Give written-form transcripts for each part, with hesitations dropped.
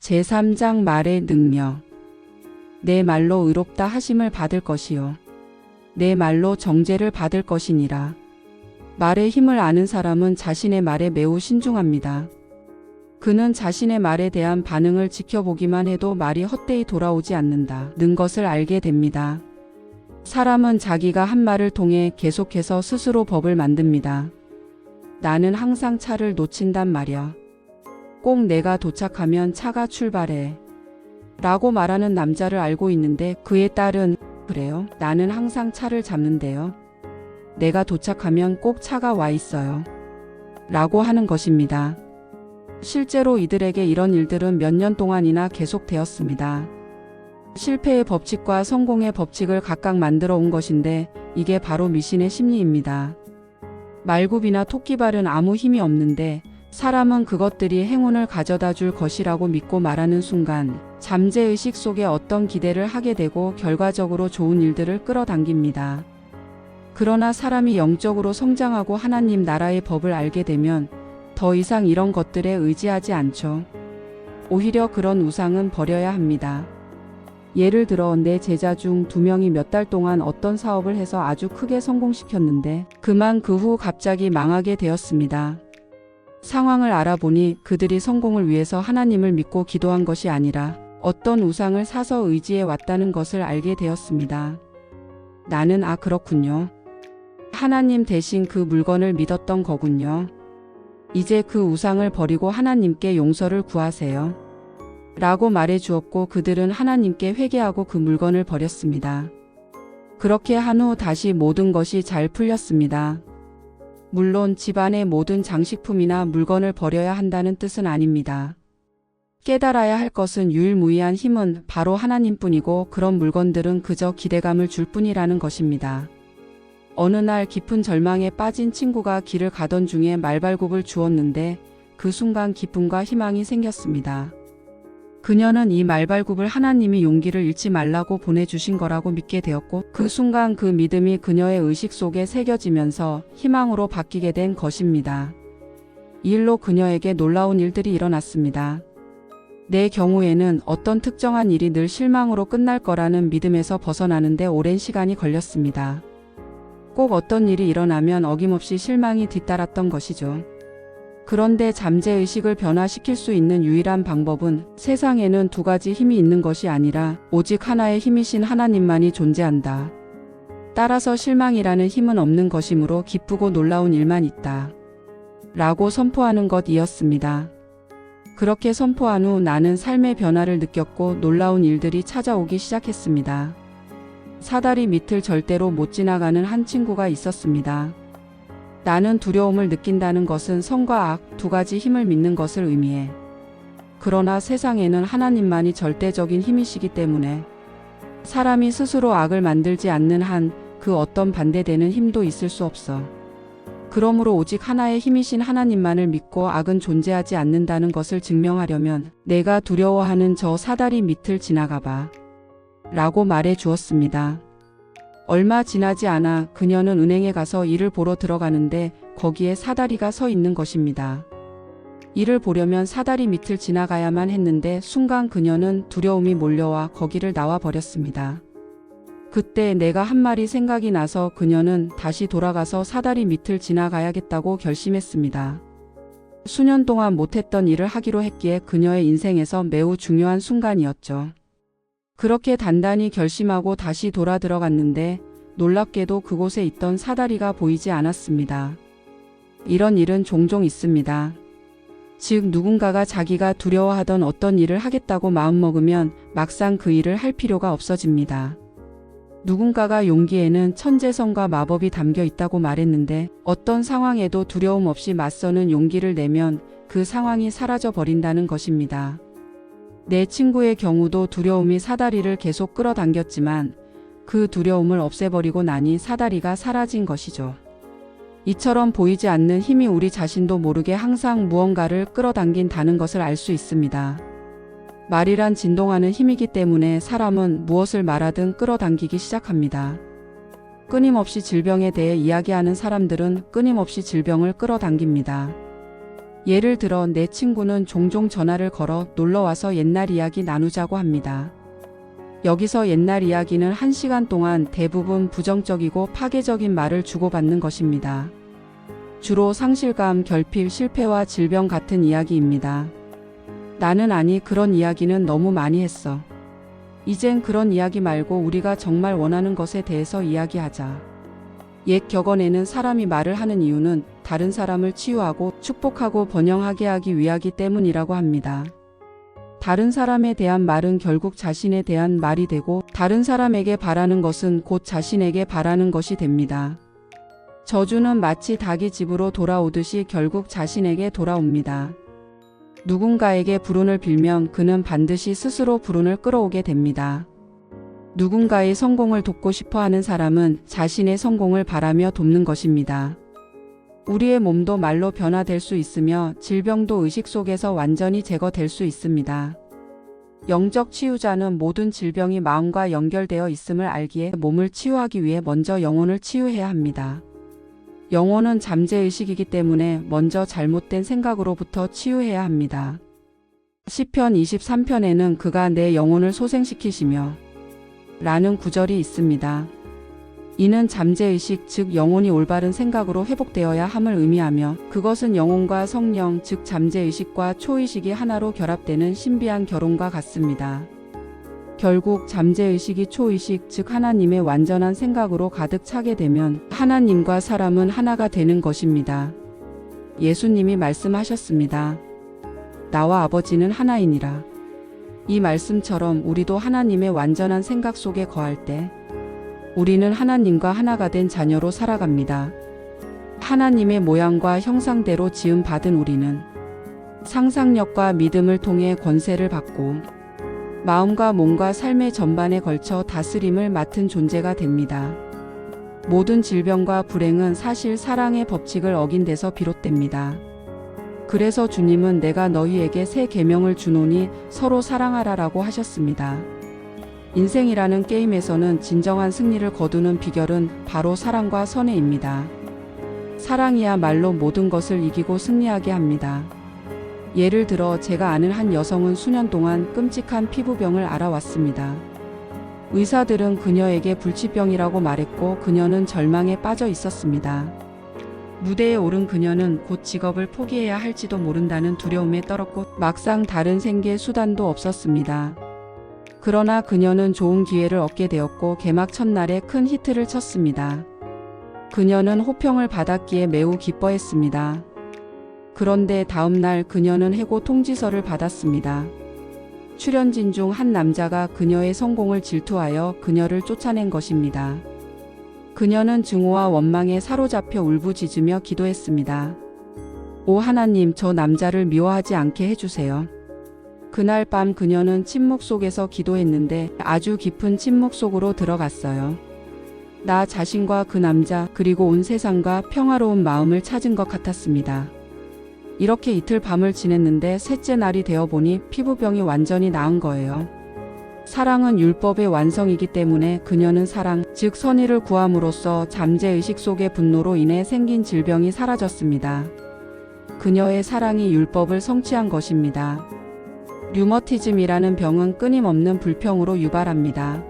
제3장 말의 능력. 내 말로 의롭다 하심을 받을 것이요 내 말로 정죄를 받을 것이니라. 말의 힘을 아는 사람은 자신의 말에 매우 신중합니다. 그는 자신의 말에 대한 반응을 지켜보기만 해도 말이 헛되이 돌아오지 않는다는 것을 알게 됩니다. 사람은 자기가 한 말을 통해 계속해서 스스로 법을 만듭니다. 나는 항상 차를 놓친단 말이야. 꼭 내가 도착하면 차가 출발해. 라고 말하는 남자를 알고 있는데 그의 딸은 그래요? 나는 항상 차를 잡는데요. 내가 도착하면 꼭 차가 와 있어요. 라고 하는 것입니다. 실제로 이들에게 이런 일들은 몇 년 동안이나 계속되었습니다. 실패의 법칙과 성공의 법칙을 각각 만들어 온 것인데 이게 바로 미신의 심리입니다. 말굽이나 토끼발은 아무 힘이 없는데 사람은 그것들이 행운을 가져다 줄 것이라고 믿고 말하는 순간 잠재의식 속에 어떤 기대를 하게 되고 결과적으로 좋은 일들을 끌어당깁니다. 그러나 사람이 영적으로 성장하고 하나님 나라의 법을 알게 되면 더 이상 이런 것들에 의지하지 않죠. 오히려 그런 우상은 버려야 합니다. 예를 들어 내 제자 중 2명이 몇 달 동안 어떤 사업을 해서 아주 크게 성공시켰는데 그만 그 후 갑자기 망하게 되었습니다. 상황을 알아보니 그들이 성공을 위해서 하나님을 믿고 기도한 것이 아니라 어떤 우상을 사서 의지해 왔다는 것을 알게 되었습니다. 나는 그렇군요. 하나님 대신 그 물건을 믿었던 거군요. 이제 그 우상을 버리고 하나님께 용서를 구하세요. 라고 말해 주었고 그들은 하나님께 회개하고 그 물건을 버렸습니다. 그렇게 한 후 다시 모든 것이 잘 풀렸습니다. 물론 집안의 모든 장식품이나 물건을 버려야 한다는 뜻은 아닙니다. 깨달아야 할 것은 유일무이한 힘은 바로 하나님뿐이고 그런 물건들은 그저 기대감을 줄 뿐이라는 것입니다. 어느 날 깊은 절망에 빠진 친구가 길을 가던 중에 말발굽을 주었는데 그 순간 기쁨과 희망이 생겼습니다. 그녀는 이 말발굽을 하나님이 용기를 잃지 말라고 보내주신 거라고 믿게 되었고 그 순간 그 믿음이 그녀의 의식 속에 새겨지면서 희망으로 바뀌게 된 것입니다. 이 일로 그녀에게 놀라운 일들이 일어났습니다. 내 경우에는 어떤 특정한 일이 늘 실망으로 끝날 거라는 믿음에서 벗어나는데 오랜 시간이 걸렸습니다. 꼭 어떤 일이 일어나면 어김없이 실망이 뒤따랐던 것이죠. 그런데 잠재의식을 변화시킬 수 있는 유일한 방법은 세상에는 2가지 힘이 있는 것이 아니라 오직 하나의 힘이신 하나님만이 존재한다. 따라서 실망이라는 힘은 없는 것이므로 기쁘고 놀라운 일만 있다. 라고 선포하는 것이었습니다. 그렇게 선포한 후 나는 삶의 변화를 느꼈고 놀라운 일들이 찾아오기 시작했습니다. 사다리 밑을 절대로 못 지나가는 한 친구가 있었습니다. 나는 두려움을 느낀다는 것은 선과 악 2가지 힘을 믿는 것을 의미해. 그러나 세상에는 하나님만이 절대적인 힘이시기 때문에 사람이 스스로 악을 만들지 않는 한 그 어떤 반대되는 힘도 있을 수 없어. 그러므로 오직 하나의 힘이신 하나님만을 믿고 악은 존재하지 않는다는 것을 증명하려면 내가 두려워하는 저 사다리 밑을 지나가봐. 라고 말해 주었습니다. 얼마 지나지 않아 그녀는 은행에 가서 일을 보러 들어가는데 거기에 사다리가 서 있는 것입니다. 일을 보려면 사다리 밑을 지나가야만 했는데 순간 그녀는 두려움이 몰려와 거기를 나와 버렸습니다. 그때 내가 한 말이 생각이 나서 그녀는 다시 돌아가서 사다리 밑을 지나가야겠다고 결심했습니다. 수년 동안 못했던 일을 하기로 했기에 그녀의 인생에서 매우 중요한 순간이었죠. 그렇게 단단히 결심하고 다시 돌아 들어갔는데 놀랍게도 그곳에 있던 사다리가 보이지 않았습니다. 이런 일은 종종 있습니다. 즉 누군가가 자기가 두려워하던 어떤 일을 하겠다고 마음먹으면 막상 그 일을 할 필요가 없어집니다. 누군가가 용기에는 천재성과 마법이 담겨 있다고 말했는데 어떤 상황에도 두려움 없이 맞서는 용기를 내면 그 상황이 사라져 버린다는 것입니다. 내 친구의 경우도 두려움이 사다리를 계속 끌어당겼지만 그 두려움을 없애버리고 나니 사다리가 사라진 것이죠. 이처럼 보이지 않는 힘이 우리 자신도 모르게 항상 무언가를 끌어당긴다는 것을 알 수 있습니다. 말이란 진동하는 힘이기 때문에 사람은 무엇을 말하든 끌어당기기 시작합니다. 끊임없이 질병에 대해 이야기하는 사람들은 끊임없이 질병을 끌어당깁니다. 예를 들어 내 친구는 종종 전화를 걸어 놀러와서 옛날 이야기 나누자고 합니다. 여기서 옛날 이야기는 1시간 동안 대부분 부정적이고 파괴적인 말을 주고받는 것입니다. 주로 상실감, 결핍, 실패와 질병 같은 이야기입니다. 나는 아니 그런 이야기는 너무 많이 했어. 이젠 그런 이야기 말고 우리가 정말 원하는 것에 대해서 이야기하자. 옛 격언에는 사람이 말을 하는 이유는 다른 사람을 치유하고 축복하고 번영하게 하기 위하기 때문이라고 합니다. 다른 사람에 대한 말은 결국 자신에 대한 말이 되고 다른 사람에게 바라는 것은 곧 자신에게 바라는 것이 됩니다. 저주는 마치 닭이 집으로 돌아오듯이 결국 자신에게 돌아옵니다. 누군가에게 불운을 빌면 그는 반드시 스스로 불운을 끌어오게 됩니다. 누군가의 성공을 돕고 싶어 하는 사람은 자신의 성공을 바라며 돕는 것입니다. 우리의 몸도 말로 변화될 수 있으며 질병도 의식 속에서 완전히 제거될 수 있습니다. 영적 치유자는 모든 질병이 마음과 연결되어 있음을 알기에 몸을 치유하기 위해 먼저 영혼을 치유해야 합니다. 영혼은 잠재의식이기 때문에 먼저 잘못된 생각으로부터 치유해야 합니다. 시편 23편에는 그가 내 영혼을 소생시키시며 라는 구절이 있습니다. 이는 잠재의식 즉 영혼이 올바른 생각으로 회복되어야 함을 의미하며 그것은 영혼과 성령 즉 잠재의식과 초의식이 하나로 결합되는 신비한 결혼과 같습니다. 결국 잠재의식이 초의식 즉 하나님의 완전한 생각으로 가득 차게 되면 하나님과 사람은 하나가 되는 것입니다. 예수님이 말씀하셨습니다. 나와 아버지는 하나이니라. 이 말씀처럼 우리도 하나님의 완전한 생각 속에 거할 때 우리는 하나님과 하나가 된 자녀로 살아갑니다. 하나님의 모양과 형상대로 지음 받은 우리는 상상력과 믿음을 통해 권세를 받고 마음과 몸과 삶의 전반에 걸쳐 다스림을 맡은 존재가 됩니다. 모든 질병과 불행은 사실 사랑의 법칙을 어긴 데서 비롯됩니다. 그래서 주님은 내가 너희에게 새 계명을 주노니 서로 사랑하라라고 하셨습니다. 인생이라는 게임에서는 진정한 승리를 거두는 비결은 바로 사랑과 선애입니다. 사랑이야말로 모든 것을 이기고 승리하게 합니다. 예를 들어 제가 아는 한 여성은 수년 동안 끔찍한 피부병을 앓아왔습니다. 의사들은 그녀에게 불치병이라고 말했고 그녀는 절망에 빠져 있었습니다. 무대에 오른 그녀는 곧 직업을 포기해야 할지도 모른다는 두려움에 떨었고 막상 다른 생계 수단도 없었습니다. 그러나 그녀는 좋은 기회를 얻게 되었고 개막 첫날에 큰 히트를 쳤습니다. 그녀는 호평을 받았기에 매우 기뻐했습니다. 그런데 다음 날 그녀는 해고 통지서를 받았습니다. 출연진 중 한 남자가 그녀의 성공을 질투하여 그녀를 쫓아낸 것입니다. 그녀는 증오와 원망에 사로잡혀 울부짖으며 기도했습니다. 오 하나님, 저 남자를 미워하지 않게 해주세요. 그날 밤 그녀는 침묵 속에서 기도했는데 아주 깊은 침묵 속으로 들어갔어요. 나 자신과 그 남자 그리고 온 세상과 평화로운 마음을 찾은 것 같았습니다. 이렇게 이틀 밤을 지냈는데 셋째 날이 되어보니 피부병이 완전히 나은 거예요. 사랑은 율법의 완성이기 때문에 그녀는 사랑, 즉 선의를 구함으로써 잠재의식 속의 분노로 인해 생긴 질병이 사라졌습니다. 그녀의 사랑이 율법을 성취한 것입니다. 류머티즘이라는 병은 끊임없는 불평으로 유발합니다.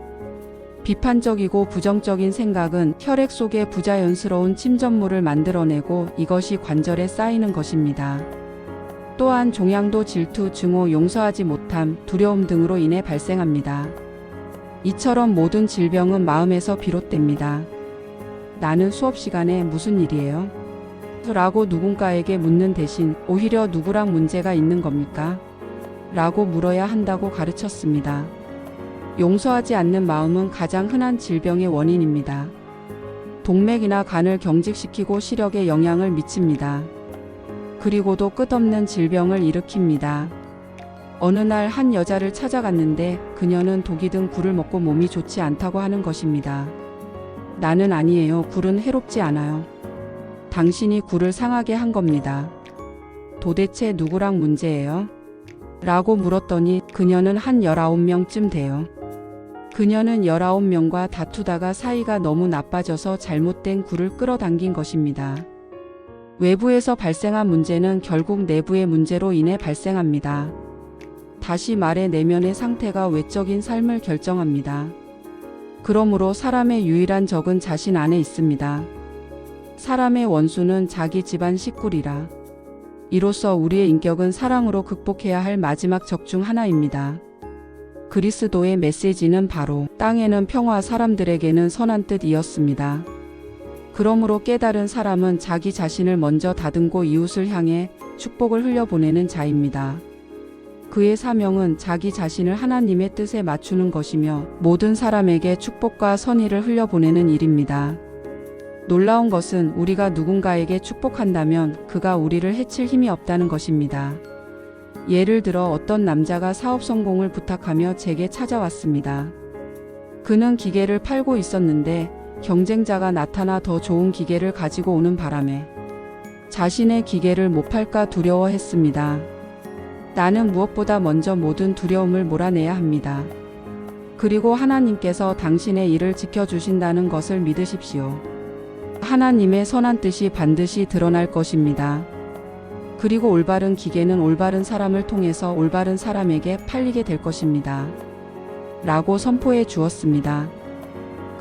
비판적이고 부정적인 생각은 혈액 속에 부자연스러운 침전물을 만들어내고 이것이 관절에 쌓이는 것입니다. 또한 종양도 질투, 증오, 용서하지 못함, 두려움 등으로 인해 발생합니다. 이처럼 모든 질병은 마음에서 비롯됩니다. 나는 수업 시간에 무슨 일이에요? 라고 누군가에게 묻는 대신 오히려 누구랑 문제가 있는 겁니까? 라고 물어야 한다고 가르쳤습니다. 용서하지 않는 마음은 가장 흔한 질병의 원인입니다. 동맥이나 간을 경직시키고 시력에 영향을 미칩니다. 그리고도 끝없는 질병을 일으킵니다. 어느 날 한 여자를 찾아갔는데 그녀는 독이 든 굴을 먹고 몸이 좋지 않다고 하는 것입니다. 나는 아니에요. 굴은 해롭지 않아요. 당신이 굴을 상하게 한 겁니다. 도대체 누구랑 문제예요? 라고 물었더니 그녀는 한 19명쯤 돼요. 그녀는 19명과 다투다가 사이가 너무 나빠져서 잘못된 굴을 끌어당긴 것입니다. 외부에서 발생한 문제는 결국 내부의 문제로 인해 발생합니다. 다시 말해 내면의 상태가 외적인 삶을 결정합니다. 그러므로 사람의 유일한 적은 자신 안에 있습니다. 사람의 원수는 자기 집안 식구리라. 이로써 우리의 인격은 사랑으로 극복해야 할 마지막 적 중 하나입니다. 그리스도의 메시지는 바로 땅에는 평화, 사람들에게는 선한 뜻이었습니다. 그러므로 깨달은 사람은 자기 자신을 먼저 다듬고 이웃을 향해 축복을 흘려보내는 자입니다. 그의 사명은 자기 자신을 하나님의 뜻에 맞추는 것이며 모든 사람에게 축복과 선의를 흘려보내는 일입니다. 놀라운 것은 우리가 누군가에게 축복한다면 그가 우리를 해칠 힘이 없다는 것입니다. 예를 들어 어떤 남자가 사업 성공을 부탁하며 제게 찾아왔습니다. 그는 기계를 팔고 있었는데 경쟁자가 나타나 더 좋은 기계를 가지고 오는 바람에 자신의 기계를 못 팔까 두려워했습니다. 나는 무엇보다 먼저 모든 두려움을 몰아내야 합니다. 그리고 하나님께서 당신의 일을 지켜주신다는 것을 믿으십시오. 하나님의 선한 뜻이 반드시 드러날 것입니다. 그리고 올바른 기계는 올바른 사람을 통해서 올바른 사람에게 팔리게 될 것입니다. 라고 선포해 주었습니다.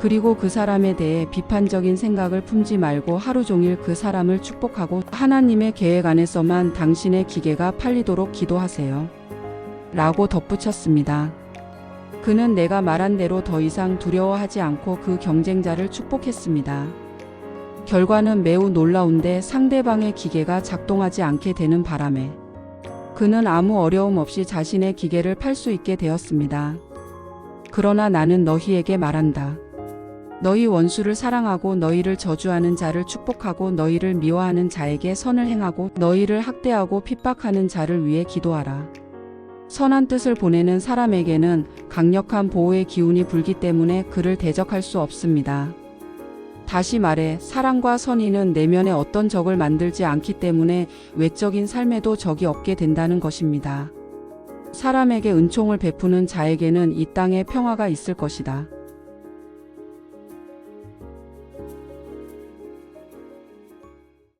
그리고 그 사람에 대해 비판적인 생각을 품지 말고 하루 종일 그 사람을 축복하고 하나님의 계획 안에서만 당신의 기계가 팔리도록 기도하세요. 라고 덧붙였습니다. 그는 내가 말한 대로 더 이상 두려워하지 않고 그 경쟁자를 축복했습니다. 결과는 매우 놀라운데 상대방의 기계가 작동하지 않게 되는 바람에 그는 아무 어려움 없이 자신의 기계를 팔 수 있게 되었습니다. 그러나 나는 너희에게 말한다. 너희 원수를 사랑하고 너희를 저주하는 자를 축복하고 너희를 미워하는 자에게 선을 행하고 너희를 학대하고 핍박하는 자를 위해 기도하라. 선한 뜻을 보내는 사람에게는 강력한 보호의 기운이 불기 때문에 그를 대적할 수 없습니다. 다시 말해 사랑과 선의는 내면에 어떤 적을 만들지 않기 때문에 외적인 삶에도 적이 없게 된다는 것입니다. 사람에게 은총을 베푸는 자에게는 이 땅에 평화가 있을 것이다.